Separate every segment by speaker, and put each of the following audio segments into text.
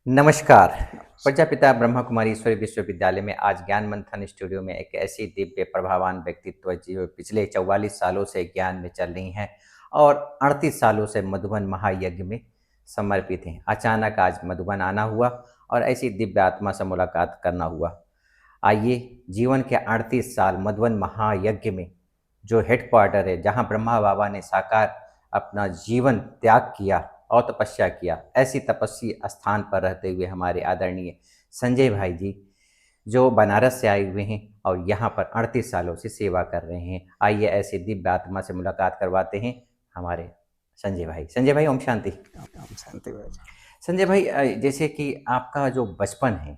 Speaker 1: नमस्कार। प्रजापिता ब्रह्मा कुमारी ईश्वरी विश्वविद्यालय में आज ज्ञान मंथन स्टूडियो में एक ऐसी दिव्य प्रभावान व्यक्तित्व जो पिछले 44 सालों से ज्ञान में चल रही हैं और 38 सालों से मधुबन महायज्ञ में समर्पित हैं। अचानक आज मधुबन आना हुआ और ऐसी दिव्य आत्मा से मुलाकात करना हुआ। आइए जीवन के 38 साल मधुबन महायज्ञ में जो हेडक्वार्टर है, जहाँ ब्रह्मा बाबा ने साकार अपना जीवन त्याग किया और तपस्या किया, ऐसी तपस्वी स्थान पर रहते हुए हमारे आदरणीय संजय भाई जी जो बनारस से आए हुए हैं और यहाँ पर 38 सालों से सेवा कर रहे हैं। आइए ऐसे दिव्य आत्मा से मुलाकात करवाते हैं हमारे संजय भाई। संजय भाई, ओम शांति।
Speaker 2: ओम शांति भाई।
Speaker 1: संजय भाई, जैसे कि आपका जो बचपन है,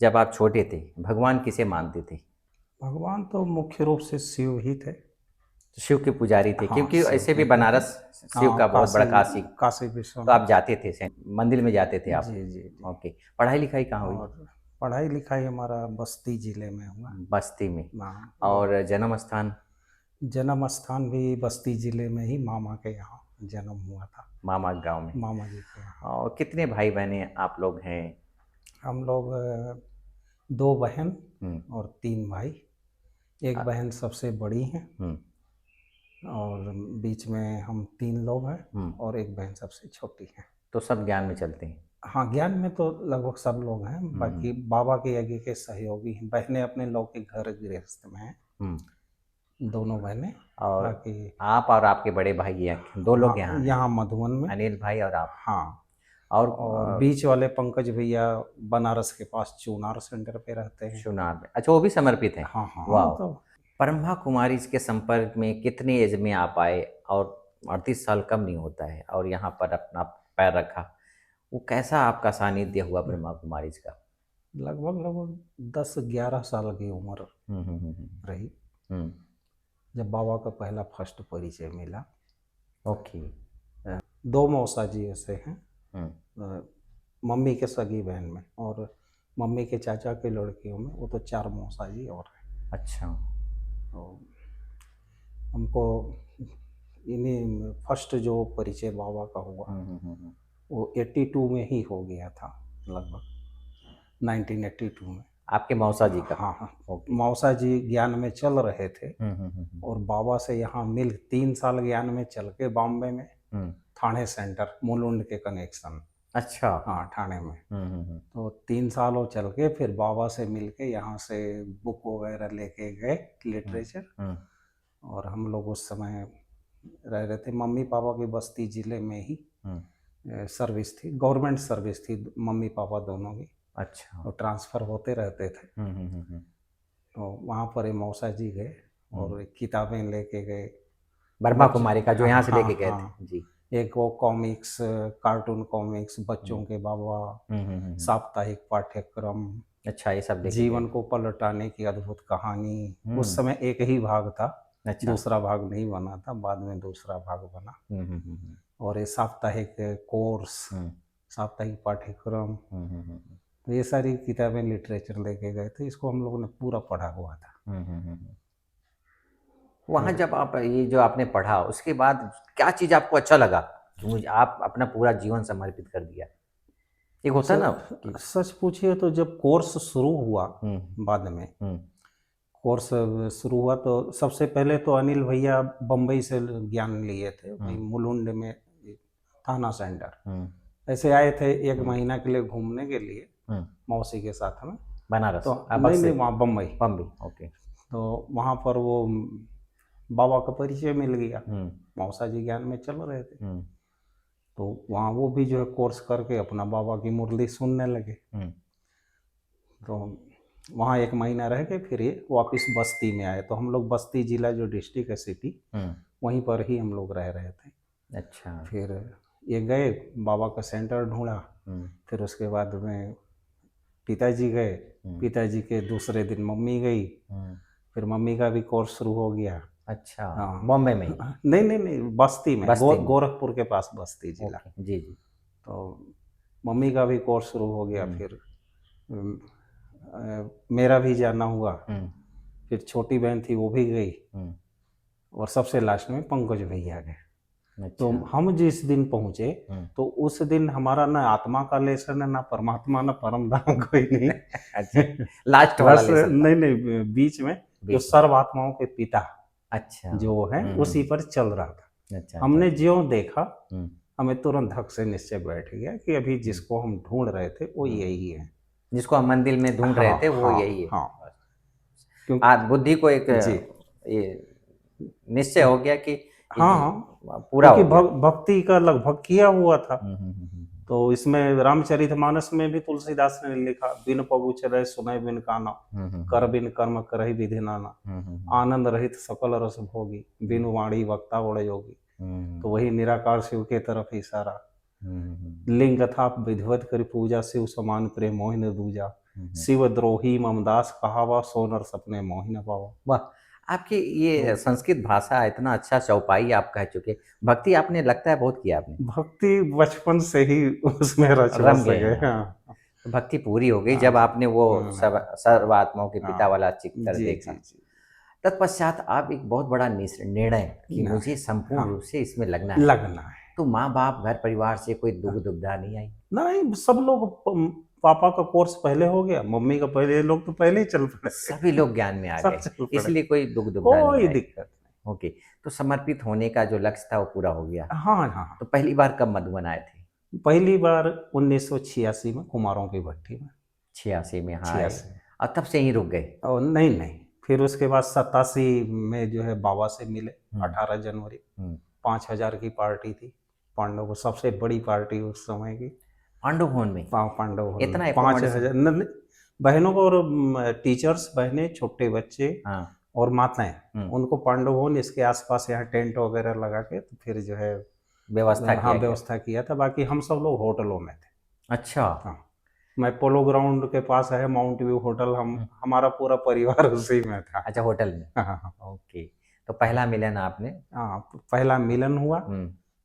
Speaker 1: जब आप छोटे थे, भगवान किसे मानते थे?
Speaker 2: भगवान तो मुख्य रूप से शिव ही थे।
Speaker 1: तो शिव के पुजारी थे,
Speaker 2: हाँ,
Speaker 1: क्योंकि
Speaker 2: शिव
Speaker 1: ऐसे भी
Speaker 2: के
Speaker 1: बनारस शिव
Speaker 2: हाँ,
Speaker 1: का बहुत बड़ा काशी,
Speaker 2: काशी
Speaker 1: तो
Speaker 2: विश्वनाथ।
Speaker 1: आप जाते थे, मंदिर में जाते थे आप?
Speaker 2: जी जी जी।
Speaker 1: ओके। पढ़ाई लिखाई कहाँ हुई?
Speaker 2: और पढ़ाई लिखाई हमारा बस्ती जिले में हुआ।
Speaker 1: बस्ती में।
Speaker 2: हाँ,
Speaker 1: और जन्म स्थान?
Speaker 2: जन्म स्थान भी बस्ती जिले में ही मामा के यहाँ जन्म हुआ था।
Speaker 1: मामा गांव में।
Speaker 2: मामा जी के यहाँ।
Speaker 1: और कितने भाई बहने आप लोग हैं?
Speaker 2: हम लोग 2 बहन और 3 भाई। एक
Speaker 1: अ-
Speaker 2: बहन सबसे बड़ी है
Speaker 1: हम्म।
Speaker 2: और बीच में हम 3 लोग हैं
Speaker 1: हम्म।
Speaker 2: और एक बहन सबसे छोटी है।
Speaker 1: तो सब ज्ञान में चलते हैं?
Speaker 2: हाँ, ज्ञान में तो लगभग सब लोग हैं। बाकी बाबा के यज्ञ के सहयोगी हैं। बहनें अपने लौकिक घर गृहस्थ में हैं, दोनों बहनें।
Speaker 1: और
Speaker 2: बाकी
Speaker 1: आप और आपके बड़े भाई हैं, 2 लोग यहाँ हैं?
Speaker 2: यहाँ मधुबन में।
Speaker 1: अनिल भाई और आप?
Speaker 2: हाँ।
Speaker 1: और
Speaker 2: और बीच वाले पंकज भैया बनारस के पास चुनार सेंटर पे रहते हैं।
Speaker 1: चुनार में? अच्छा, वो भी समर्पित हैं?
Speaker 2: हाँ हाँ,
Speaker 1: वाह।
Speaker 2: तो
Speaker 1: ब्रह्मा कुमारी के संपर्क में कितने एज में आप आए? और 38 साल कम नहीं होता है, और यहाँ पर अपना पैर रखा, वो कैसा आपका सानिध्य हुआ ब्रह्मा कुमारी का?
Speaker 2: लगभग 10-11 साल की उम्र रही जब बाबा का पहला फर्स्ट परिचय मिला।
Speaker 1: ओके।
Speaker 2: 2 मौसा जी ऐसे हैं, मम्मी के सगी बहन में, और मम्मी के चाचा के लड़कियों में वो तो 4 मौसा जी और हैं।
Speaker 1: अच्छा।
Speaker 2: तो हमको इन्हीं फर्स्ट जो परिचय बाबा का हुआ वो 82 में ही हो गया था, लगभग 1982 में।
Speaker 1: आपके मौसा जी का?
Speaker 2: हाँ हाँ, मौसा जी ज्ञान में चल रहे थे और बाबा से यहाँ मिल 3 साल ज्ञान में चल के बॉम्बे में थाने सेंटर मुलुंड के कनेक्शन।
Speaker 1: अच्छा।
Speaker 2: हाँ, ठाणे में। तो 3 साल वो चल के फिर बाबा से मिल के यहाँ से बुक वगैरह लेके गए, लिटरेचर। और हम लोग उस समय रह रहे थे, मम्मी पापा की बस्ती जिले में ही सर्विस थी, गवर्नमेंट सर्विस थी मम्मी पापा दोनों की।
Speaker 1: अच्छा।
Speaker 2: तो ट्रांसफ़र होते रहते थे। तो वहाँ पर मौसा जी गए और किताबें लेके गए
Speaker 1: ब्रह्मा कुमारी का, जो यहाँ से
Speaker 2: हाँ
Speaker 1: लेके गए
Speaker 2: हाँ,
Speaker 1: थे जी।
Speaker 2: एक वो कॉमिक्स, कार्टून कॉमिक्स, बच्चों के बाबा, साप्ताहिक पाठ्यक्रम,
Speaker 1: अच्छा, ये सब लेके
Speaker 2: जीवन
Speaker 1: गए?
Speaker 2: को पलटाने की अद्भुत कहानी। उस समय एक ही भाग था।
Speaker 1: अच्छा।
Speaker 2: दूसरा भाग नहीं बना था, बाद में दूसरा भाग बना। और ये साप्ताहिक कोर्स, साप्ताहिक पाठ्यक्रम, तो ये सारी किताबें लिटरेचर लेके गए थे। इसको हम लोगों ने पूरा पढ़ा हुआ था।
Speaker 1: वहाँ जब आप ये जो आपने पढ़ा, उसके बाद क्या चीज़ आपको अच्छा लगा कि मुझे आप अपना पूरा जीवन समर्पित कर दिया? एक होता है ना
Speaker 2: सच पूछिए तो जब कोर्स शुरू हुआ, बाद में कोर्स शुरू हुआ तो सबसे पहले तो अनिल भैया बम्बई से ज्ञान लिए थे, वहीं मुलुंड में थाना सेंटर। ऐसे आए थे 1 महीना के लिए घूमने के लिए मौसी के साथ में
Speaker 1: बनारस?
Speaker 2: तो नहीं, वहाँ बम्बई।
Speaker 1: ओके।
Speaker 2: तो वहाँ पर वो बाबा का परिचय मिल गया, मौसा जी ज्ञान में चल रहे थे। तो वहाँ वो भी जो है कोर्स करके अपना बाबा की मुरली सुनने लगे। तो वहाँ 1 महीना रह के फिर ये वापस बस्ती में आए। तो हम लोग बस्ती जिला जो डिस्ट्रिक्ट है, सिटी, वहीं पर ही हम लोग रह रहे थे।
Speaker 1: अच्छा।
Speaker 2: फिर ये गए, बाबा का सेंटर ढूंढा। फिर उसके बाद में पिताजी गए, पिताजी के दूसरे दिन मम्मी गई। फिर मम्मी का भी कोर्स शुरू हो गया।
Speaker 1: अच्छा।
Speaker 2: हाँ,
Speaker 1: बॉम्बे में?
Speaker 2: नहीं, बस्ती में, गोरखपुर के पास बस्ती जिला।
Speaker 1: जी जी।
Speaker 2: तो मम्मी का भी कोर्स शुरू हो गया। फिर मेरा भी जाना हुआ। फिर छोटी बहन थी, वो भी गई। और सबसे लास्ट में पंकज भैया गए। तो हम जिस दिन पहुंचे तो उस दिन हमारा ना आत्मा का लेसन है, ना परमात्मा, ना परम धाम, कोई नहीं।
Speaker 1: अच्छा, लास्ट वाला लेसन था।
Speaker 2: नहीं, बीच में जो सर्व आत्माओं के पिता
Speaker 1: अच्छा
Speaker 2: जो है उसी पर चल रहा था।
Speaker 1: अच्छा,
Speaker 2: हमने ज्यों देखा हमें तुरंत धक से निश्चय बैठ गया कि अभी जिसको हम ढूंढ रहे थे वो यही है,
Speaker 1: जिसको हम मंदिर में ढूंढ रहे थे वो यही है।
Speaker 2: हाँ,
Speaker 1: क्योंकि बुद्धि को एक ये निश्चय हो गया कि
Speaker 2: हाँ
Speaker 1: पूरा हो गया।
Speaker 2: भक्ति का लगभग किया हुआ था। तो इसमें रामचरितमानस में भी तुलसीदास ने लिखा, बिन पगु चले सुनय बिन काना, कर बिन कर्म करहि विधि नाना, आनंद रहित सकल रस भोगी, बिन वाणी वक्ता बड़ योगी। तो वही निराकार शिव के तरफ इशारा। लिंग था विधिवत करी पूजा, शिव समान प्रेम मोहि न दूजा, शिव द्रोही ममदास कहावा, सोनर सपने मोहि न पावा।
Speaker 1: वाह, आपकी ये संस्कृत भाषा इतना अच्छा चौपाई आप कह चुके। भक्ति आपने लगता है बहुत किया आपने।
Speaker 2: भक्ति बचपन से ही उसमें रम गए।
Speaker 1: भक्ति पूरी हो गई जब आपने वो सर्व आत्माओं के पिता वाला चित्र देखा। तत्पश्चात आप एक बहुत बड़ा निर्णय कि मुझे संपूर्ण रूप से इसमें लगना है। तो माँ बाप घर परिवार से कोई दुविधा नहीं आई? नहीं, सब लोग, पापा का कोर्स पहले हो गया, मम्मी का पहले, लोग तो पहले ही चल पड़े, सभी लोग ज्ञान में आ गए, इसलिए कोई दुविधा कोई दिक्कत नहीं। ओके, तो समर्पित होने का जो लक्ष्य था वो पूरा हो गया। हाँ। तो पहली बार कब मधुबन आए थे? पहली बार 1986 में कुमारों की भट्टी में। 86 में? हाँ, 86। और तब से ही रुक गए? नहीं, फिर उसके बाद 87 में जो है बाबा से मिले, 18 जनवरी, 5000 की पार्टी थी पांडव, सबसे बड़ी पार्टी उस समय की, पांडव भवन में। पांडव भवन इतना 5000 बहनों को, और टीचर्स, बहनें, छोटे बच्चे और माताएं, उनको पांडव भवन, इसके आसपास यहाँ टेंट वगैरह लगा के तो फिर जो है व्यवस्था किया था। बाकी हम सब लोग होटलों में थे। अच्छा। हाँ, मैं पोलो ग्राउंड के पास है माउंट व्यू होटल, हमारा पूरा परिवार उसी में था। अच्छा, होटल में। हाँ। ओके, तो पहला मिलन आपने? हाँ, पहला मिलन हुआ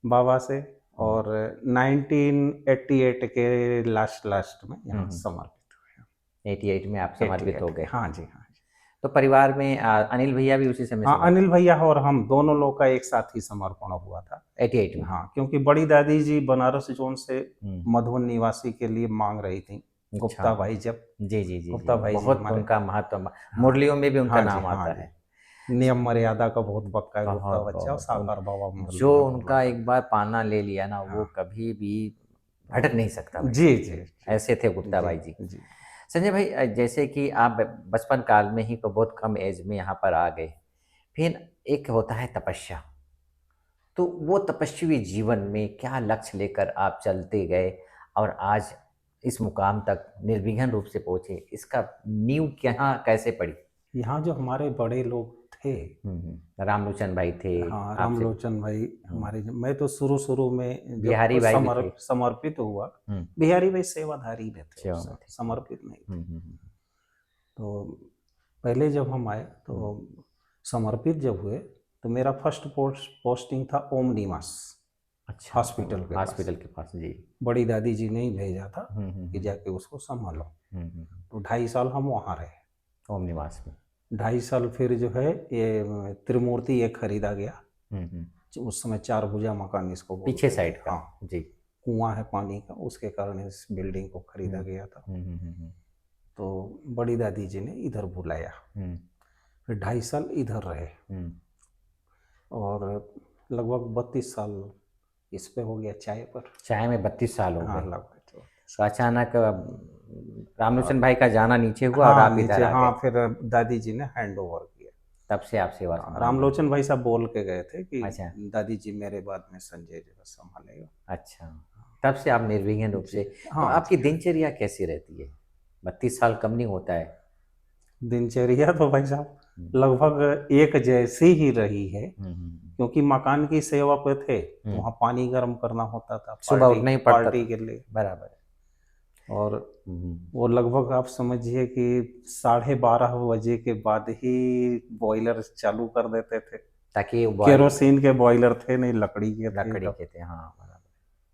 Speaker 1: बाबा से, और 1988 के लास्ट में यहाँ समर्पित हुए। 88 में आप समर्पित हो गए? हाँ जी। तो परिवार में अनिल भैया भी उसी समय? हाँ, अनिल भैया और हम दोनों लोग का एक साथ ही समर्पण हुआ था 88 में। हाँ, क्योंकि बड़ी दादी जी बनारस जोन से मधुबन निवासी के लिए मांग रही थी। गुप्ता भाई जब जी गुप्ता भाई बहुत उनका महत्व, मुरलियों में भी उनका नाम आता है। नियम मर्यादा का बहुत पक्का है गुप्ता बच्चा, साकार बाबा जो उनका एक बार पाना ले लिया ना, वो कभी भी भटक नहीं सकता। जी, ऐसे थे गुप्ता भाई जी। संजय भाई, जैसे कि आप बचपन काल में ही तो बहुत कम एज में यहाँ पर आ गए, फिर एक होता है तपस्या, तो वो तपस्वी जीवन में क्या लक्ष्य लेकर आप चलते गए और आज इस मुकाम तक निर्विघ्न रूप से पहुंचे, इसका नींव क्या कैसे पड़ी? यहाँ जो हमारे बड़े लोग थे, रामलोचन भाई थे। हाँ, रामलोचन भाई हमारे, मैं तो शुरू में बिहारी भाई समर्पित हुआ, बिहारी भाई सेवाधारी में थे, समर्पित नहीं थे। तो पहले जब हम आए तो समर्पित जब हुए तो मेरा फर्स्ट पोस्टिंग था ओम निवास। अच्छा, हॉस्पिटल के पास जी। बड़ी दादी जी ने ही भेजा था कि जाके उसको संभालो। तो 2.5 साल हम वहाँ रहे ओम निवास में। 2.5 साल फिर जो है ये त्रिमूर्ति ये खरीदा गया, उस समय 4 भुजा मकान इसको पीछे साइड का। हाँ जी, कुआं है पानी का, उसके कारण इस बिल्डिंग को खरीदा गया था। तो बड़ी दादी जी ने इधर बुलाया, फिर 2.5 साल इधर रहे, और लगभग 32 साल इस पे हो गया चाय पर। चाय में 32 साल हो गए लगभग। तो अचानक रामलोचन भाई का जाना नीचे हुआ। हाँ, और आप इधर आ गए। हाँ, फिर दादी जी ने हैंड ओवर किया, तब से आप सेवा संभाल। रामलोचन भाई साहब बोल के गए थे कि अच्छा, दादी जी मेरे बाद में संजय जी संभालेगा। अच्छा, तब से आप निर्विघ्न रूप से। हाँ, तो आपकी दिनचर्या कैसी रहती है? 32 साल कम नहीं होता है। दिनचर्या तो भाई साहब लगभग एक जैसी ही रही है, क्योंकि मकान की सेवा पे थे, वहाँ पानी गर्म करना होता था, सुबह उठना ही पड़ता पार्टी के लिए। बराबर। और वो लगभग आप समझिए कि 12:30 बजे के बाद ही बॉयलर चालू कर देते थे, ताकि केरोसिन के बॉयलर थे नहीं, लकड़ी के थे। हाँ, बराबर।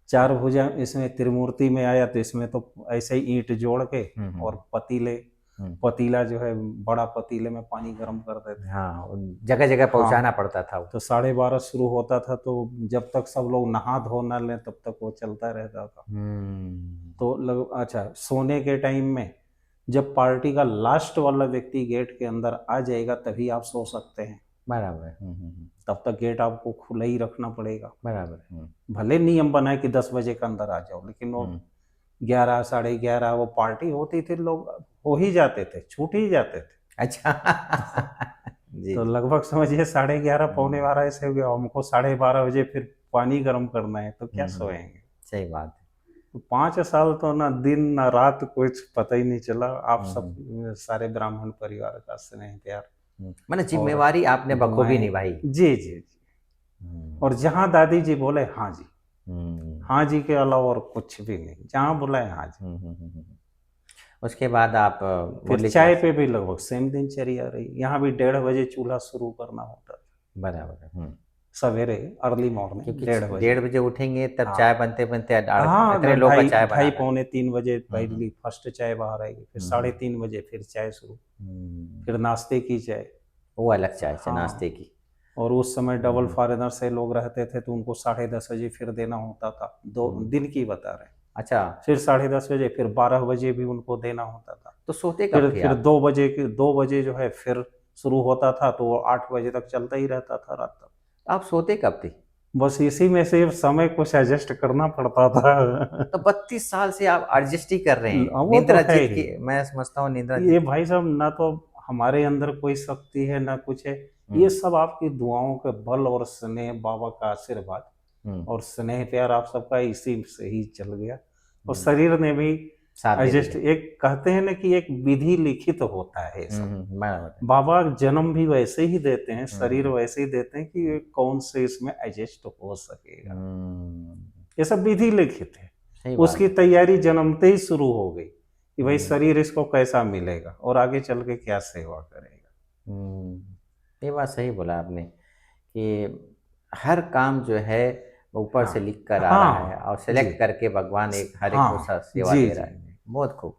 Speaker 1: 4 भुजा इसमें त्रिमूर्ति में आया तो इसमें तो ऐसे ही ईंट जोड़ के और पतीले
Speaker 2: पतीला जो है बड़ा पतीले में पानी गर्म कर देते।
Speaker 1: हाँ, जगह जगह पहुंचाना पड़ता था वो।
Speaker 2: तो 12:30 शुरू होता था, तो जब तक सब लोग नहा धो न लें तब तक वो चलता रहता था। तो अच्छा, सोने के टाइम में जब पार्टी का लास्ट वाला व्यक्ति गेट के अंदर आ जाएगा तभी आप सो सकते हैं।
Speaker 1: बराबर।
Speaker 2: तब तक गेट आपको खुला ही रखना पड़ेगा।
Speaker 1: बराबर।
Speaker 2: भले नियम बनाए कि 10 बजे के अंदर आ जाओ, लेकिन वो 11, 11:30 वो पार्टी होती थी, लोग हो ही जाते थे, छूट ही जाते थे।
Speaker 1: अच्छा। जी,
Speaker 2: तो
Speaker 1: जी।
Speaker 2: लगभग समझिए 11:30 पौने 12 ऐसे हो गया, हमको 12:30 बजे फिर पानी गर्म करना है, तो क्या सोएंगे।
Speaker 1: सही बात है।
Speaker 2: तो 5 साल तो ना दिन ना रात कुछ पता ही नहीं चला। आप सब सारे ब्राह्मण परिवार का स्नेह प्यार,
Speaker 1: मैंने जिम्मेवारी आपने बखूबी निभाई।
Speaker 2: जी जी जी। और जहाँ दादी जी बोले हाँ जी, हाँ जी के अलावा और कुछ भी नहीं, जहाँ बुलाए हाँ जी।
Speaker 1: उसके बाद आप
Speaker 2: फिर चाय पे भी लगभग सेम दिनचर्या रही। यहाँ भी 1:30 बजे चूल्हा शुरू करना होता था।
Speaker 1: बराबर।
Speaker 2: सवेरे अर्ली मॉर्निंग 1:30
Speaker 1: बजे उठेंगे तब
Speaker 2: हाँ।
Speaker 1: चाय बनते बनते
Speaker 2: हाँ,
Speaker 1: इतने लोग का चाय
Speaker 2: ढाई
Speaker 1: बनाना।
Speaker 2: पौने 3 बजे पहली फर्स्ट चाय बाहर आएगी, फिर 3:30 बजे फिर चाय शुरू, फिर नाश्ते की चाय,
Speaker 1: वो अलग चाय
Speaker 2: हाँ।
Speaker 1: नाश्ते की।
Speaker 2: और उस समय डबल फॉरेनर से लोग रहते थे तो उनको 10:30 बजे फिर देना होता था। 2 दिन की बता रहे।
Speaker 1: अच्छा।
Speaker 2: फिर 10:30 बजे, फिर 12 बजे भी उनको देना होता था।
Speaker 1: तो सोते कब थे
Speaker 2: फिर
Speaker 1: आप?
Speaker 2: 2 बजे जो है फिर शुरू होता था, तो वो 8 बजे तक चलता ही रहता था रात तक।
Speaker 1: आप सोते कब थे?
Speaker 2: बस इसी में से समय कुछ एडजस्ट करना पड़ता था।
Speaker 1: तो 32 साल से आप एडजस्ट ही कर रहे हैं।
Speaker 2: वो तो
Speaker 1: निद्रा
Speaker 2: है
Speaker 1: जीत
Speaker 2: ही।
Speaker 1: की, मैं समझता हूँ निद्रा
Speaker 2: ये
Speaker 1: जीत।
Speaker 2: भाई साहब, ना तो हमारे अंदर कोई शक्ति है ना कुछ है, ये सब आपकी दुआओं के बल और स्नेह, बाबा का आशीर्वाद और स्नेह प्यार आप सबका इसी से ही चल गया। और शरीर ने भी एडजस्ट, एक कहते हैं ना कि एक विधि लिखित होता है सब। बाबा जन्म भी वैसे ही देते हैं, शरीर वैसे ही देते हैं कि कौन से इसमें एडजस्ट हो सकेगा। ये सब विधि लिखित है। उसकी तैयारी जन्मते ही शुरू हो गई कि भाई शरीर इसको कैसा मिलेगा और आगे चल के क्या सेवा करेगा।
Speaker 1: ये बात सही बोला आपने कि हर काम जो है ऊपर से लिख कर आ रहा है और सेलेक्ट करके भगवान हर एक को सेवा दे रहा है। बहुत खूब।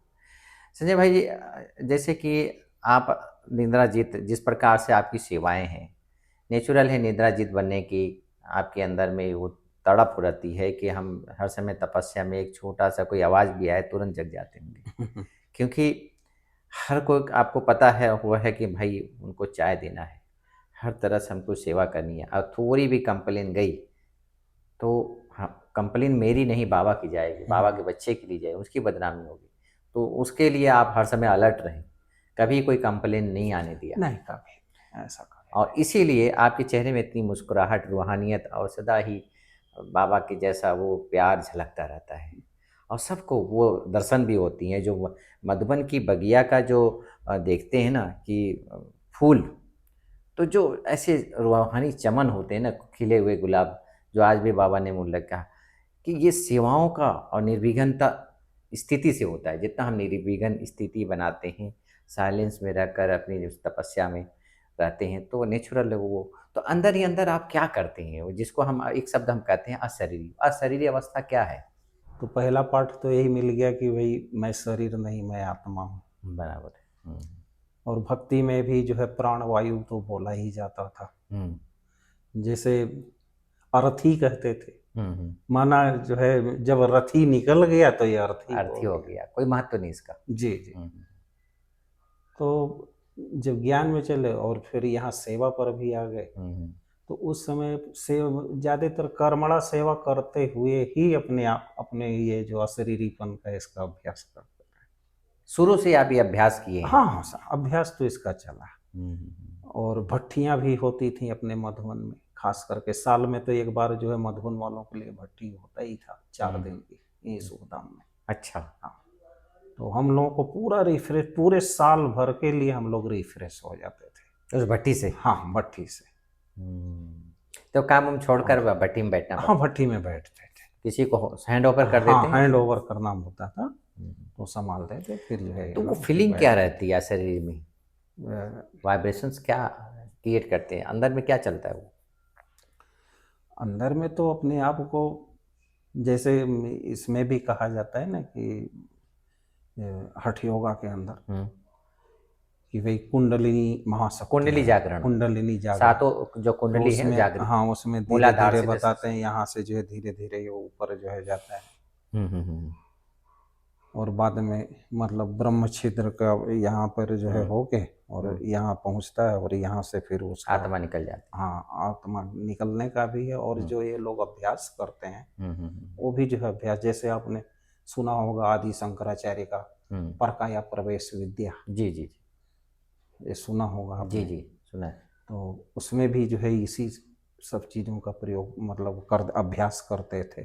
Speaker 1: संजय भाई जी, जैसे कि आप निद्रा जीत, जिस प्रकार से आपकी सेवाएं हैं, नेचुरल है निद्रा जीत बनने की। आपके अंदर में वो तड़प रहती है कि हम हर समय तपस्या में, एक छोटा सा कोई आवाज़ भी आए तुरंत जग जाते होंगे। क्योंकि हर कोई, आपको पता है हुआ है कि भाई उनको चाय देना है, हर तरह से हमको सेवा करनी है। और थोड़ी भी कंप्लेन गई तो हाँ, कंप्लेन मेरी नहीं बाबा की जाएगी, बाबा के बच्चे की ली जाएगी, उसकी बदनामी होगी। तो उसके लिए आप हर समय अलर्ट रहें, कभी कोई कंप्लेन नहीं आने दिया।
Speaker 2: नहीं, कभी ऐसा कभी।
Speaker 1: और इसीलिए आपके चेहरे में इतनी मुस्कुराहट, रूहानियत और सदा ही बाबा के जैसा वो प्यार झलकता रहता है। और सबको वो दर्शन भी होती हैं जो मधुबन की बगिया का जो देखते हैं ना कि फूल, तो जो ऐसे रूहानी चमन होते हैं ना, खिले हुए गुलाब, जो आज भी बाबा ने मुझे कहा कि ये सेवाओं का और निर्विघ्नता स्थिति से होता है। जितना हम निर्विघ्न स्थिति बनाते हैं, साइलेंस में रहकर अपनी उस तपस्या में रहते हैं, तो नेचुरल वो तो अंदर ही अंदर आप क्या करते हैं, वो जिसको हम एक शब्द हम कहते हैं अशरीरी। अशरीरी अवस्था क्या है?
Speaker 2: तो पहला पाठ तो यही मिल गया कि भाई मैं शरीर नहीं, मैं आत्मा हूँ।
Speaker 1: बराबर है।
Speaker 2: और भक्ति में भी जो है प्राण वायु तो बोला ही जाता था। जैसे अर्थी कहते थे, माना जो है जब रथी निकल गया तो ये अर्थी
Speaker 1: हो गया, कोई महत्व नहीं इसका।
Speaker 2: जी जी। तो जब ज्ञान में चले और फिर यहाँ सेवा पर भी आ गए, तो उस समय से ज्यादातर कर्मणा सेवा करते हुए ही अपने आप अपने ये जो अशरीरीपन का इसका अभ्यास करते हैं।
Speaker 1: शुरू से आप ये अभ्यास किए हैं?
Speaker 2: हाँ, अभ्यास तो इसका चला। और भट्टियां भी होती थी अपने मधुबन में, खास करके साल में तो एक बार जो है मधुबन वालों के लिए भट्टी होता ही था 4 दिन की, ये सुखधाम में।
Speaker 1: अच्छा। हाँ।
Speaker 2: तो हम लोगों को पूरा रिफ्रेश, पूरे साल भर के लिए हम लोग रिफ्रेश हो जाते थे
Speaker 1: उस भट्टी से?
Speaker 2: हाँ, भट्टी से।
Speaker 1: तो काम हम छोड़कर भट्टी में बैठना?
Speaker 2: हाँ, भट्टी में बैठते थे।
Speaker 1: किसी को हैंड ओवर कर देते?
Speaker 2: हाँ, हैंड ओवर करना होता था, तो संभालते थे। फिर जो है
Speaker 1: तो वो फीलिंग क्या रहती है शरीर में? वाइब्रेशंस क्या क्रिएट करते हैं अंदर में, क्या चलता है वो
Speaker 2: अंदर में? तो अपने आप को, जैसे इसमें भी कहा जाता है ना कि हठ योगा के अंदर कि भाई कुंडलिनी महाशक्ति,
Speaker 1: कुंडली जागरण,
Speaker 2: कुंडलिनी जागरण,
Speaker 1: सातों जो
Speaker 2: तो
Speaker 1: कुंडली है
Speaker 2: उसमें
Speaker 1: जागृत,
Speaker 2: हाँ उसमें धीरे
Speaker 1: मूलाधार
Speaker 2: धीरे
Speaker 1: से
Speaker 2: बताते हैं, यहाँ से जो है धीरे धीरे ये ऊपर जो है जाता है। और बाद में मतलब ब्रह्म छिद्र का यहाँ पर जो है होके और यहाँ पहुँचता है और यहाँ से फिर उसका
Speaker 1: आत्मा निकल जाती है।
Speaker 2: हाँ, आत्मा निकलने का भी है। और जो ये लोग अभ्यास करते हैं वो भी जो है अभ्यास, जैसे आपने सुना होगा आदि शंकराचार्य का परकाया प्रवेश विद्या,
Speaker 1: जी जी
Speaker 2: ये सुना होगा आपने?
Speaker 1: जी जी सुना है।
Speaker 2: तो उसमें भी जो है इसी सब चीज़ों का प्रयोग मतलब कर अभ्यास करते थे।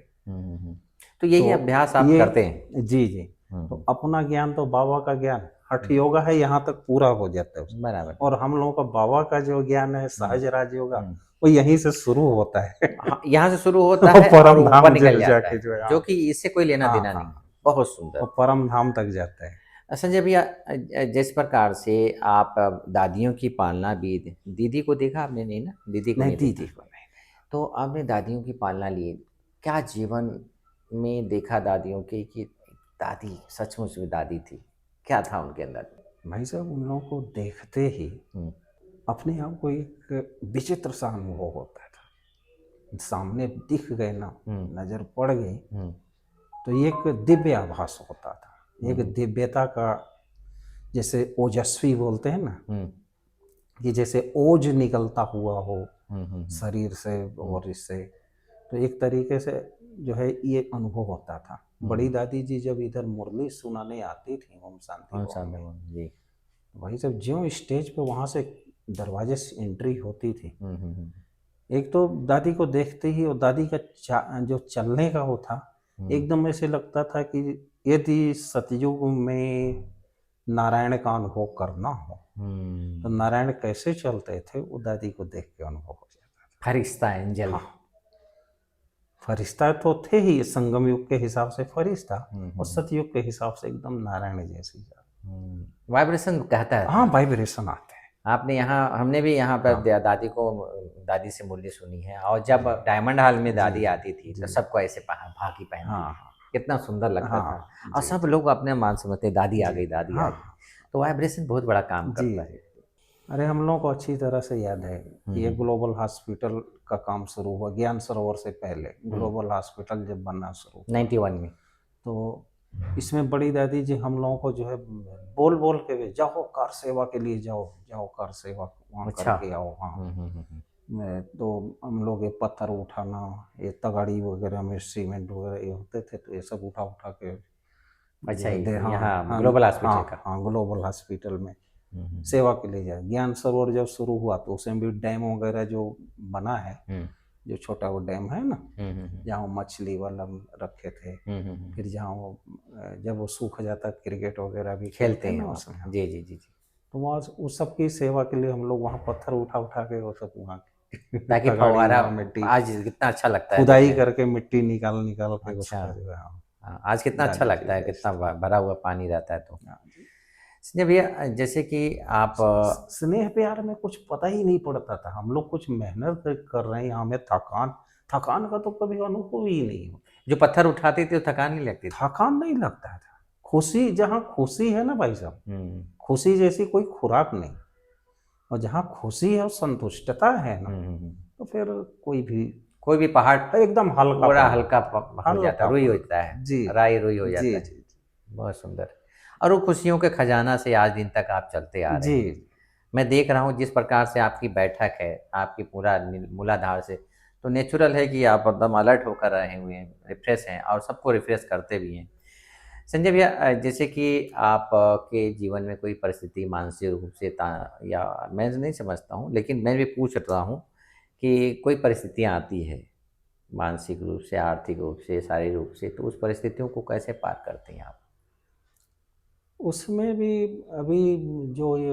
Speaker 1: तो यही अभ्यास आप करते हैं?
Speaker 2: जी जी। तो अपना ज्ञान तो बाबा का ज्ञान हठ योगा है, यहाँ तक पूरा हो जाता है
Speaker 1: बराबर।
Speaker 2: और हम लोगों का बाबा का जो ज्ञान है सहज राज योगा वो यहीं से शुरू होता है।
Speaker 1: हाँ, यहाँ से शुरू होता है और ऊपर निकल जाता है, जो कि इससे कोई लेना देना नहीं। बहुत सुंदर,
Speaker 2: वो परम धाम तक जाता है।
Speaker 1: संजय भैया, जिस प्रकार से आप दादियों की पालना भी, दीदी को देखा आपने? नहीं ना, दीदी को नहीं
Speaker 2: दीदी को नहीं।
Speaker 1: तो आपने दादियों की पालना ली, क्या जीवन में देखा दादियों के कि दादी सचमुच में दादी थी? क्या था उनके अंदर?
Speaker 2: भाई साहब उन लोगों को देखते ही अपने आप को एक विचित्र सा अनुभव होता था। सामने दिख गए ना, नजर पड़ गई तो एक दिव्य आभास होता था, एक दिव्यता का, जैसे ओजस्वी बोलते हैं ना, कि जैसे ओज निकलता हुआ हो शरीर से और इससे, तो एक तरीके से जो है ये अनुभव होता था। बड़ी दादी जी जब इधर मुरली सुनाने आती थी ओम शांति जी, वही सब ज्यों स्टेज पे वहाँ से दरवाजे से एंट्री होती थी, एक तो दादी को देखते ही और दादी का जो चलने का वो था, एकदम ऐसे लगता था कि यदि सतयुग में नारायण का अनुभव करना हो तो नारायण कैसे चलते थे वो दादी को देख के अनुभव हो जाता था।
Speaker 1: फरिश्ता, एंजल। हाँ,
Speaker 2: फरिश्ता तो थे ही, संगम युग के हिसाब से फरिश्ता और सतयुग के हिसाब से एकदम नारायण जैसी।
Speaker 1: वाइब्रेशन कहता है।
Speaker 2: हाँ, वाइब्रेशन आते हैं।
Speaker 1: आपने यहाँ, हमने भी यहाँ पर दादी को, दादी से मुरली सुनी है, और जब डायमंड हॉल में दादी आती थी तो सबको ऐसे भागी पहनती थी, कितना सुंदर लगता था। और सब लोग अपने मान समझते दादी आ गई, दादी आ गई। तो वाइब्रेशन बहुत बड़ा काम करता है।
Speaker 2: अरे हम लोगों को अच्छी तरह से याद है कि ये ग्लोबल हॉस्पिटल का काम शुरू हुआ ज्ञान सरोवर से पहले। ग्लोबल हॉस्पिटल जब बनना शुरू
Speaker 1: 91 में, तो
Speaker 2: इसमें बड़ी दादी जी हम लोगों को जो है बोल बोल के जाओ कार सेवा के लिए, जाओ जाओ कार सेवा वहाँ करके आओ। हाँ, तो हम लोग ये पत्थर उठाना, ये तगाड़ी वगैरह में सीमेंट वगैरह ये होते थे, तो ये सब उठा उठा के
Speaker 1: अच्छा यहाँ ग्लोबल हॉस्पिटल का,
Speaker 2: हाँ ग्लोबल हॉस्पिटल में सेवा के लिए जाए। ज्ञान सरोवर जब शुरू हुआ तो उसमें भी डैम वगैरह जो बना है, जो छोटा वो डैम है ना, जहाँ मछली वाला रखे थे, फिर जहाँ वो जब वो सूख जाता क्रिकेट वगैरह भी खेलते हैं उसमें।
Speaker 1: जी जी जी जी।
Speaker 2: तो वहाँ उस सब की सेवा के लिए हम लोग वहाँ पत्थर उठा उठा के वो सब वहाँ
Speaker 1: ताकि फव्वारा, मिट्टी आज कितना अच्छा लगता है,
Speaker 2: खुदाई करके मिट्टी निकाल निकाल के
Speaker 1: उसका
Speaker 2: जो है
Speaker 1: आज कितना अच्छा लगता है, कितना भरा हुआ पानी रहता है। तो संजय भैया, जैसे कि आप
Speaker 2: स्नेह प्यार में कुछ पता ही नहीं पड़ता था, हम लोग कुछ मेहनत कर रहे हैं, हमें थकान का तो कभी अनुभव ही नहीं हो।
Speaker 1: जो पत्थर उठाते थे थकान नहीं लगती?
Speaker 2: थकान नहीं लगता था। खुशी, जहाँ खुशी है ना भाई साहब, खुशी जैसी कोई खुराक नहीं, और जहाँ खुशी है और संतुष्टता है ना, तो फिर कोई भी पहाड़ एकदम हल्का
Speaker 1: हो जाता है, रुई होता है जी, राई रुई हो जाता है जी। बहुत सुंदर। और वो खुशियों के खजाना से आज दिन तक आप चलते आ रहे हैं। मैं देख रहा हूँ जिस प्रकार से आपकी बैठक है, आपकी पूरा मूलाधार से, तो नेचुरल है कि आप एकदम अलर्ट होकर रहे हुए हैं, रिफ्रेश हैं और सबको रिफ्रेश करते भी हैं। संजय भैया, जैसे कि आप के जीवन में कोई परिस्थिति मानसिक रूप से या मैं नहीं समझता हूँ, लेकिन मैं भी पूछ रहा हूँ कि कोई परिस्थितियाँ आती है मानसिक रूप से, आर्थिक रूप से, शारीरिक रूप से, तो उस परिस्थितियों को कैसे पार करते हैं आप?
Speaker 2: उसमें भी अभी जो ये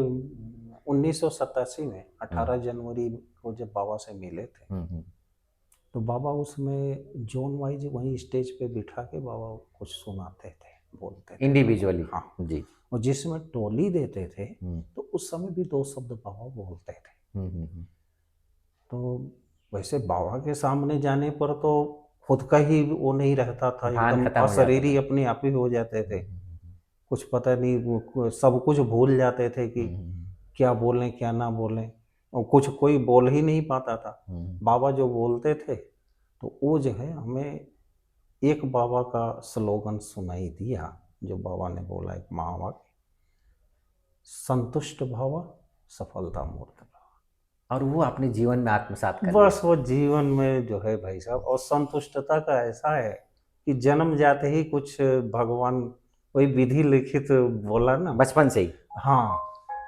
Speaker 2: 1987 में 18 जनवरी को जब बाबा से मिले थे, तो बाबा उसमें जोन वाइज वहीं स्टेज पे बिठा के बाबा कुछ सुनाते थे, बोलते थे
Speaker 1: इंडिविजुअली। हाँ जी।
Speaker 2: और जिसमें टोली देते थे तो उस समय भी 2 शब्द बाबा बोलते थे। तो वैसे बाबा के सामने जाने पर तो खुद का ही वो नहीं रहता था, एकदम अशरीरी अपने आप ही हो जाते थे। कुछ पता नहीं, सब कुछ भूल जाते थे कि क्या बोलें क्या ना बोलें, और कुछ कोई बोल ही नहीं पाता था। बाबा जो बोलते थे तो वो जो है हमें एक बाबा का स्लोगन सुनाई दिया, जो बाबा ने बोला एक महावाक्य, संतुष्ट भव सफलता मूर्त भव।
Speaker 1: और वो अपने जीवन में आत्मसात कर
Speaker 2: बस
Speaker 1: लिया।
Speaker 2: वो जीवन में जो है भाई साहब, और संतुष्टता का ऐसा है कि जन्म जाते ही कुछ भगवान कोई विधि लिखित बोला ना,
Speaker 1: बचपन से ही।
Speaker 2: हाँ,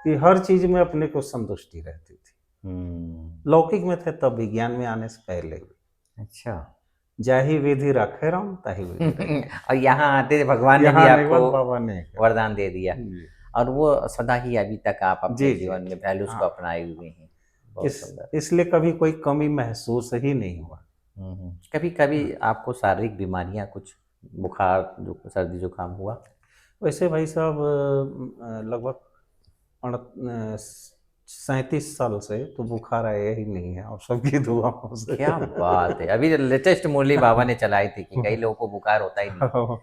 Speaker 2: कि हर चीज में अपने को संतुष्टि रहती थी। लौकिक में थे तब, विज्ञान में आने से पहले भी।
Speaker 1: अच्छा।
Speaker 2: जाहि विधि रखे राम ताहि विधि रखे।
Speaker 1: और यहाँ आते थे भगवान ने भी
Speaker 2: यहाँ आने के बाद
Speaker 1: आपको
Speaker 2: बाबा ने
Speaker 1: वरदान दे दिया,
Speaker 2: जी
Speaker 1: और वो सदा ही अभी तक आप अपने
Speaker 2: जी
Speaker 1: जीवन में वैल्यूज को
Speaker 2: हाँ,
Speaker 1: अपनाए हुए हैं। बहुत सुंदर।
Speaker 2: इसलिए कभी कोई कमी महसूस ही नहीं हुआ।
Speaker 1: कभी कभी आपको शारीरिक बीमारियां, कुछ बुखार, जो सर्दी जुकाम हुआ?
Speaker 2: वैसे भाई साहब लगभग 37 साल से तो बुखार आया ही नहीं है, और सबकी दुआओं से।
Speaker 1: क्या बात है! अभी लेटेस्ट मुरली बाबा ने चलाई थी कि कई लोगों को बुखार होता ही नहीं है।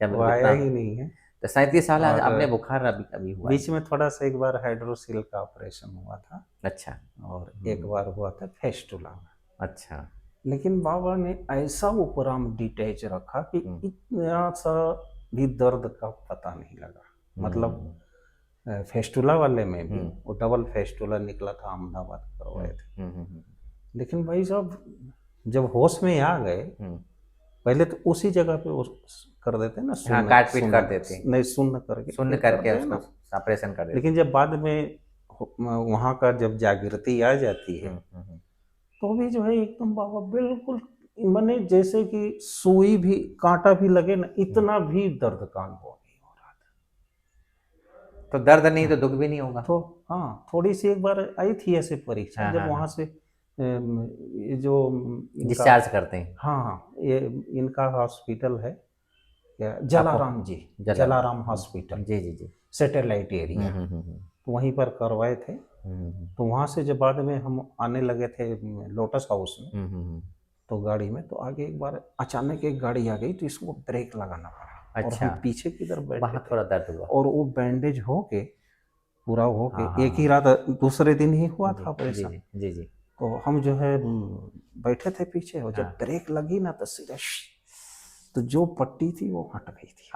Speaker 1: जब
Speaker 2: वो आया
Speaker 1: इतना
Speaker 2: ही नहीं है।
Speaker 1: तो 37 साल
Speaker 2: और
Speaker 1: आपने बुखार अभी कभी हुआ है?
Speaker 2: बीच में थोड़ा सा एक बार हाइड्रोसील का ऑपरेशन हुआ था,
Speaker 1: अच्छा।
Speaker 2: और एक बार हुआ था फेस्टुला।
Speaker 1: अच्छा।
Speaker 2: लेकिन बाबा ने ऐसा उपराम डिटैच रखा कि इतना सा भी दर्द का पता नहीं लगा। मतलब फेस्टुला वाले में भी वो डबल फेस्टुला निकला था, अहमदाबाद करवाए थे। लेकिन भाई साहब जब होश में आ गए, पहले तो उसी जगह पे कर देते ना,
Speaker 1: हाँ, काट पीट कर देते,
Speaker 2: नहीं सुन्न करके,
Speaker 1: सुन्न करके उसको ऑपरेशन कर देते।
Speaker 2: लेकिन जब बाद में वहाँ का जब जागृति आ जाती है तो भी जो है एकदम बाबा बिल्कुल, मैंने जैसे कि सुई भी, कांटा भी लगे ना, इतना भी दर्द का अनुभव नहीं हो रहा था।
Speaker 1: तो दर्द नहीं तो दुख भी नहीं होगा।
Speaker 2: तो हाँ, थोड़ी सी एक बार आई थी ऐसे परीक्षा, जब वहाँ से ये जो
Speaker 1: डिस्चार्ज करते हैं।
Speaker 2: हाँ, ये इनका हॉस्पिटल है क्या, जलाराम जी, जलाराम हॉस्पिटल, जी जी जी, सैटेलाइट एरिया, तो वहीं पर करवाए थे। तो वहाँ से जब बाद में हम आने लगे थे लोटस हाउस में, तो गाड़ी में, तो आगे एक बार अचानक एक गाड़ी आ गई, तो इसको ब्रेक लगाना पड़ा।
Speaker 1: अच्छा।
Speaker 2: और हम पीछे किधर बैठे थे,
Speaker 1: थोड़ा दर्द हुआ,
Speaker 2: और वो बैंडेज हो के पूरा हो के एक ही रात, दूसरे दिन ही हुआ था ऑपरेशन। जी जी। तो हम जो है बैठे थे पीछे, और जब ब्रेक लगी ना तो सीधा तो जो पट्टी थी वो हट गई थी।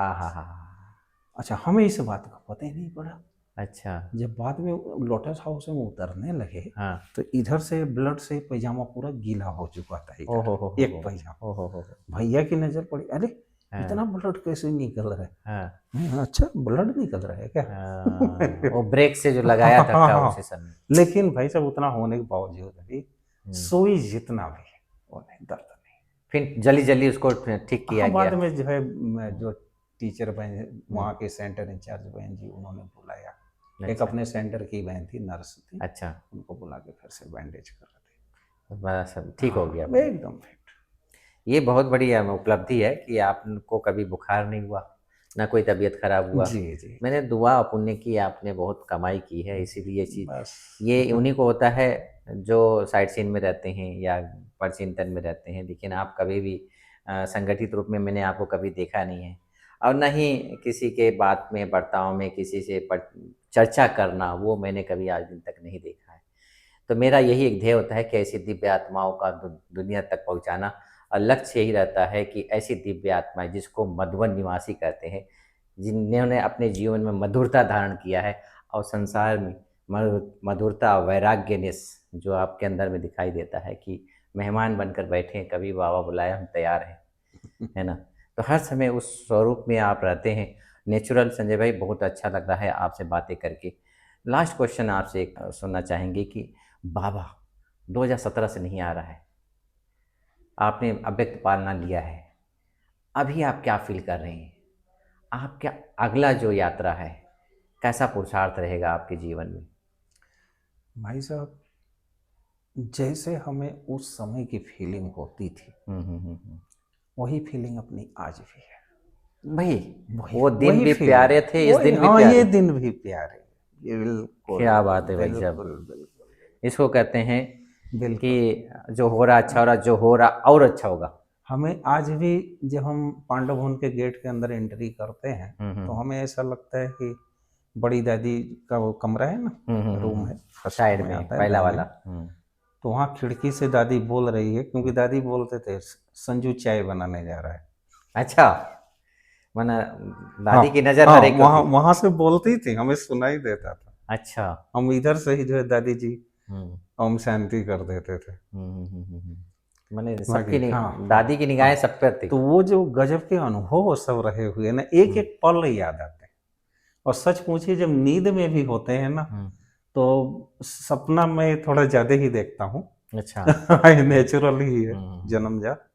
Speaker 2: अच्छा, हमें इस बात का पता ही नहीं पड़ा। अच्छा, जब बाद में लोटस हाउस में उतरने लगे, तो इधर से ब्लड से पैजामा पूरा गीला हो चुका था, एक पैजामा। भैया की नजर पड़ी, अरे इतना ब्लड कैसे निकल रहा है? अच्छा, ब्लड निकल रहा है क्या?
Speaker 1: वो ब्रेक से जो लगाया था उसी समय।
Speaker 2: लेकिन भाई साहब उतना होने के बावजूद भी सुई जितना भी वो नहीं, दर्द नहीं।
Speaker 1: फिर जल्दी जल्दी उसको ठीक किया
Speaker 2: बाद में जो है जो टीचर बहन, वहाँ के सेंटर इंचार्ज बहन जी, उन्होंने बुलाया। एक अपने सेंटर की बहन थी, नर्स थी। अच्छा। उनको बुला के फिर से बैंडेज कर रहे थे,
Speaker 1: बस ठीक हो गया
Speaker 2: एकदम फिट।
Speaker 1: ये बहुत बड़ी उपलब्धि है कि आपको कभी बुखार नहीं हुआ, ना कोई तबीयत खराब हुआ।
Speaker 2: जी जी।
Speaker 1: मैंने दुआ पुण्य की, आपने बहुत कमाई की है, इसीलिए चीज़ ये उन्हीं को होता है जो साइड सीन में रहते हैं या परचिंतन में रहते हैं। लेकिन आप कभी भी संगठित रूप में मैंने आपको कभी देखा नहीं है, और न ही किसी के बात में, बर्ताव में किसी से चर्चा करना, वो मैंने कभी आज दिन तक नहीं देखा है। तो मेरा यही एक ध्येय होता है कि ऐसी दिव्य आत्माओं का दुनिया तक पहुंचाना, और लक्ष्य यही रहता है कि ऐसी दिव्य आत्माएं जिसको मधुवन निवासी कहते हैं, जिन्होंने अपने जीवन में मधुरता धारण किया है, और संसार में मधुरता, वैराग्यनेस जो आपके अंदर में दिखाई देता है कि मेहमान बनकर बैठे, कभी बाबा बुलाए हम तैयार हैं, है ना। तो हर समय उस स्वरूप में आप रहते हैं, नेचुरल। संजय भाई, बहुत अच्छा लग रहा है आपसे बातें करके। लास्ट क्वेश्चन आपसे एक सुनना चाहेंगे कि बाबा 2017 से नहीं आ रहा है, आपने अव्यक्त पालना लिया है, अभी आप क्या फील कर रहे हैं? आप क्या अगला जो यात्रा है, कैसा पुरुषार्थ रहेगा आपके जीवन में?
Speaker 2: भाई साहब, जैसे हमें उस समय की फीलिंग होती थी, वही फीलिंग अपनी आज भी है
Speaker 1: भाई। वो दिन भी प्यारे थे, इस दिन भी
Speaker 2: प्यारे।
Speaker 1: प्यारे।
Speaker 2: ये दिन भी प्यारे, ये बिल्कुल।
Speaker 1: क्या बात है भाई साहब, इसको कहते हैं कि जो हो रहा अच्छा हो रहा, जो हो रहा और अच्छा होगा।
Speaker 2: हमें आज भी जब हम पांडव भवन के गेट के अंदर एंट्री करते हैं तो हमें ऐसा लगता है कि बड़ी दादी का वो कमरा है ना, रूम है फर्स्ट
Speaker 1: साइड
Speaker 2: में
Speaker 1: में
Speaker 2: आता है
Speaker 1: पहला
Speaker 2: दाहिने।
Speaker 1: वाला।
Speaker 2: तो वहाँ खिड़की से दादी बोल रही है, क्योंकि दादी बोलते थे संजू चाय बनाने जा रहा है।
Speaker 1: अच्छा, माना
Speaker 2: हाँ
Speaker 1: दादी की नजर
Speaker 2: हाँ,
Speaker 1: हर एक
Speaker 2: वहाँ
Speaker 1: होती।
Speaker 2: वहाँ से बोलती थी, हमें सुनाई देता था।
Speaker 1: अच्छा।
Speaker 2: हम इधर से ही जो है दादी जी ओम शांति कर देते थे।
Speaker 1: मैंने
Speaker 2: बाकी
Speaker 1: सबकी
Speaker 2: हाँ हाँ
Speaker 1: दादी की निगाहें
Speaker 2: हाँ,
Speaker 1: सब पर थी।
Speaker 2: तो वो जो गजब के अनुभव सब रहे हुए ना, एक एक पल याद आते हैं। और सच पूछिए, जब नींद में भी होते हैं ना, तो सपना मैं थोड़ा ज्यादा ही देखता हूँ।
Speaker 1: अच्छा।
Speaker 2: नेचुरल ही है, जन्मजात।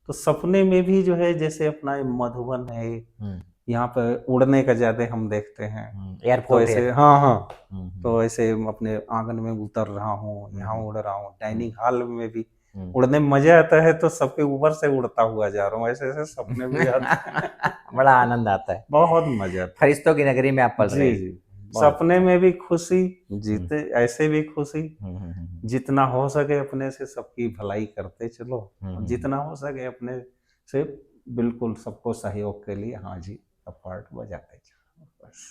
Speaker 2: तो सपने में भी जो है, जैसे अपना ये मधुबन है, यहाँ पे उड़ने का ज्यादा हम देखते हैं। तो
Speaker 1: एयरपोर्ट है।
Speaker 2: ऐसे हाँ हाँ, तो ऐसे अपने आंगन में उतर रहा हूँ, यहाँ उड़ रहा हूँ, डाइनिंग हॉल में भी उड़ने में मजा आता है, तो सबके ऊपर से उड़ता हुआ जा रहा हूँ, ऐसे ऐसे सपने भी आते हैं।
Speaker 1: बड़ा आनंद आता है।
Speaker 2: बहुत मजा आता है।
Speaker 1: फरिश्तों की नगरी में आप पल रहे
Speaker 2: जी
Speaker 1: हैं।
Speaker 2: जी,
Speaker 1: बहुत
Speaker 2: सपने
Speaker 1: अच्छा।
Speaker 2: में भी खुशी, जीते ऐसे भी खुशी। जितना हो सके अपने से सबकी भलाई करते चलो, और जितना हो सके अपने से बिल्कुल सबको सहयोग के लिए हाँ जी का पार्ट बजाते चलो बस।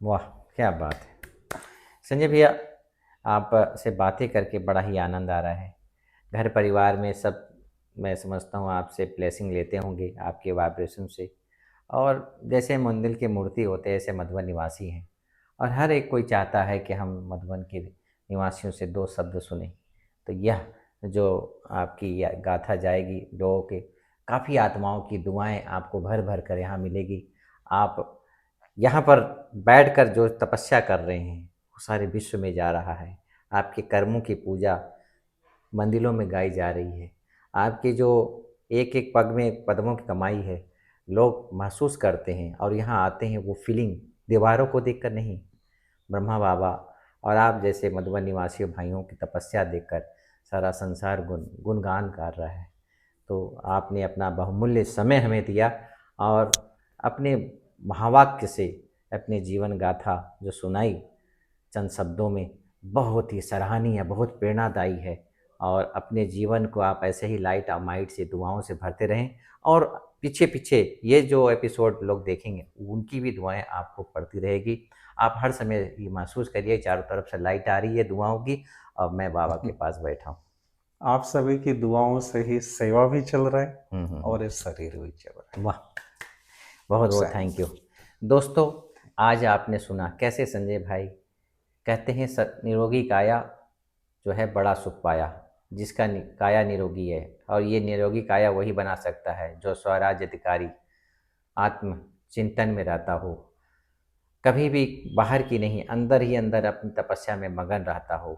Speaker 1: वाह, क्या बात है संजय भैया, आप से बातें करके बड़ा ही आनंद आ रहा है। घर परिवार में सब, मैं समझता हूँ आपसे ब्लेसिंग लेते होंगे आपके वाइब्रेशन से। और जैसे मंदिर के मूर्ति होते हैं, ऐसे मधुबन निवासी हैं, और हर एक कोई चाहता है कि हम मधुबन के निवासियों से दो शब्द सुने। तो यह जो आपकी यह गाथा जाएगी, लोगों के काफ़ी आत्माओं की दुआएं आपको भर भर कर यहाँ मिलेगी। आप यहाँ पर बैठकर जो तपस्या कर रहे हैं वो सारे विश्व में जा रहा है। आपके कर्मों की पूजा मंदिरों में गाई जा रही है। आपके जो एक एक पग में पदमों की कमाई है, लोग महसूस करते हैं और यहाँ आते हैं। वो फीलिंग दीवारों को देखकर नहीं, ब्रह्मा बाबा और आप जैसे मधुबन निवासियों भाइयों की तपस्या देखकर सारा संसार गुणगान कर रहा है। तो आपने अपना बहुमूल्य समय हमें दिया और अपने महावाक्य से अपने जीवन गाथा जो सुनाई चंद शब्दों में, बहुत ही सराहनीय, बहुत प्रेरणादायी है। और अपने जीवन को आप ऐसे ही लाइट और माइट से दुआओं से भरते रहें। और पीछे पीछे ये जो एपिसोड लोग देखेंगे उनकी भी दुआएं आपको पड़ती रहेगी। आप हर समय ये महसूस करिए चारों तरफ से लाइट आ रही है दुआओं की, और मैं बाबा के पास बैठा हूँ।
Speaker 2: आप सभी की दुआओं से ही सेवा भी चल रहा है और ये शरीर भी चल रहा है।
Speaker 1: वाह, बहुत बहुत थैंक यू। दोस्तों, आज आपने सुना कैसे संजय भाई कहते हैं निरोगी काया जो है बड़ा सुख पाया। जिसका काया निरोगी है, और ये निरोगी काया वही बना सकता है जो स्वराज्य अधिकारी आत्म चिंतन में रहता हो, कभी भी बाहर की नहीं अंदर ही अंदर अपनी तपस्या में मगन रहता हो।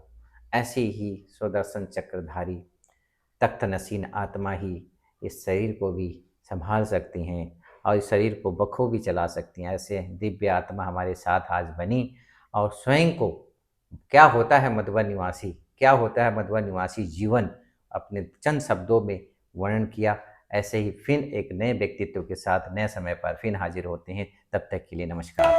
Speaker 1: ऐसे ही सुदर्शन चक्रधारी तख्त नसीन आत्मा ही इस शरीर को भी संभाल सकती हैं और इस शरीर को बखूबी चला सकती हैं। ऐसे दिव्य आत्मा हमारे साथ आज बनी, और स्वयं को क्या होता है मधुबन निवासी, क्या होता है मधुबन निवासी जीवन अपने चंद शब्दों में वर्णन किया। ऐसे ही फिर एक नए व्यक्तित्व के साथ नए समय पर फिर हाजिर होते हैं। तब तक के लिए नमस्कार।